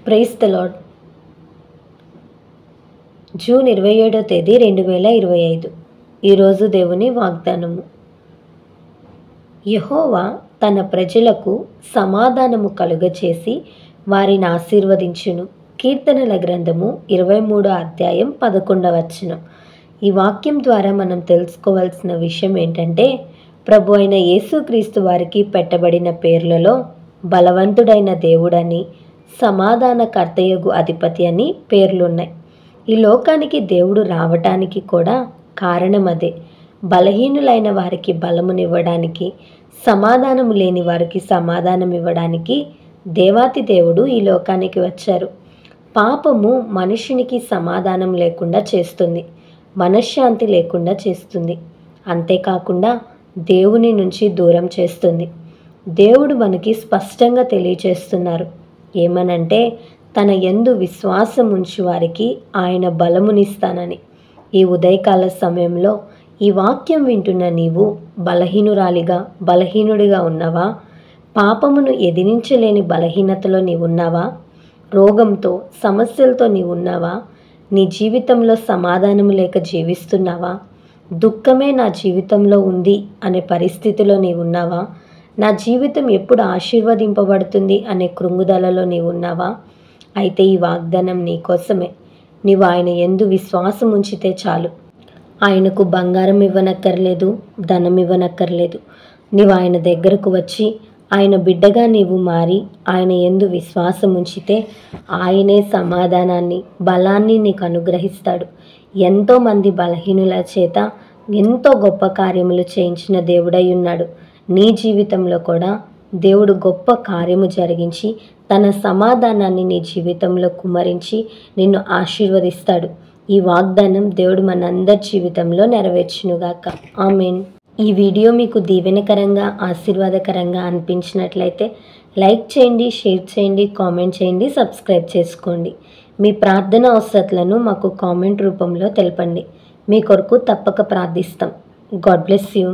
Praise the lord. June 27వ తేదీ 2025. ఈరోజు దేవుని వాగ్దానము. యెహోవా తన ప్రజలకు సమాధానము కలుగచేసి వారిని ఆశీర్వదించును. కీర్తనల గ్రంథము 23వ అధ్యాయం 11వ వచనం. ఈ వాక్యం ద్వారా మనం తెలుసుకోవాల్సిన విషయం ఏంటంటే, ప్రభు అయిన యేసుక్రీస్తు వారికి పెట్టబడిన పేర్లలో బలవంతుడైన దేవుడని, సమాధానకర్తయగు అధిపతి అని పేర్లున్నాయి. ఈ లోకానికి దేవుడు రావటానికి కూడా కారణం అదే. బలహీనులైన వారికి బలమునివ్వడానికి, సమాధానము లేని వారికి సమాధానం ఇవ్వడానికి దేవాతి దేవుడు ఈ లోకానికి వచ్చారు. పాపము మనుషునికి సమాధానం లేకుండా చేస్తుంది, మనశ్శాంతి లేకుండా చేస్తుంది. అంతేకాకుండా దేవుని నుంచి దూరం చేస్తుంది. దేవుడు మనకి స్పష్టంగా తెలియచేస్తున్నారు. ఏమనంటే, తన యందు విశ్వాసం ఉంచు వారికి ఆయన బలమునిస్తానని. ఈ ఉదయకాల సమయంలో ఈ వాక్యం వింటున్న నీవు బలహీనురాలిగా, బలహీనుడిగా ఉన్నావా? పాపమును ఎదిరించలేని బలహీనతలో నీవున్నావా? రోగంతో, సమస్యలతో నీవున్నావా? నీ జీవితంలో సమాధానం లేక జీవిస్తున్నావా? దుఃఖమే నా జీవితంలో ఉంది అనే పరిస్థితిలో నీవున్నావా? నా జీవితం ఎప్పుడు ఆశీర్వదింపబడుతుంది అనే కృంగుదలలో నీవున్నావా? అయితే ఈ వాగ్దానం నీకోసమే. నీవు ఆయన యందు విశ్వాసం ఉంచితే చాలు. ఆయనకు బంగారం ఇవ్వనక్కర్లేదు, ధనం ఇవ్వనక్కర్లేదు. నీవు ఆయన దగ్గరకు వచ్చి ఆయన బిడ్డగా నీవు మారి ఆయన యందు విశ్వాసం ఉంచితే ఆయనే సమాధానాన్ని, బలాన్ని నీకు అనుగ్రహిస్తాడు. ఎంతోమంది బలహీనుల చేత ఎంతో గొప్ప కార్యములు చేయించిన దేవుడై ఉన్నాడు. నీ జీవితంలో కూడా దేవుడు గొప్ప కార్యము జరిగించి తన సమాధానాన్ని నీ జీవితంలో కుమ్మరించి నిన్ను ఆశీర్వదిస్తాడు. ఈ వాగ్దానం దేవుడు మనందరి జీవితంలో నెరవేర్చునుగాక. ఆమేన్. ఈ వీడియో మీకు దీవెనకరంగా, ఆశీర్వాదకరంగా అనిపించినట్లయితే లైక్ చేయండి, షేర్ చేయండి, కామెంట్ చేయండి, సబ్స్క్రైబ్ చేసుకోండి. మీ ప్రార్థన అవసరతలను మాకు కామెంట్ రూపంలో తెలపండి. మీ కొరకు తప్పక ప్రార్థిస్తాం. God bless you.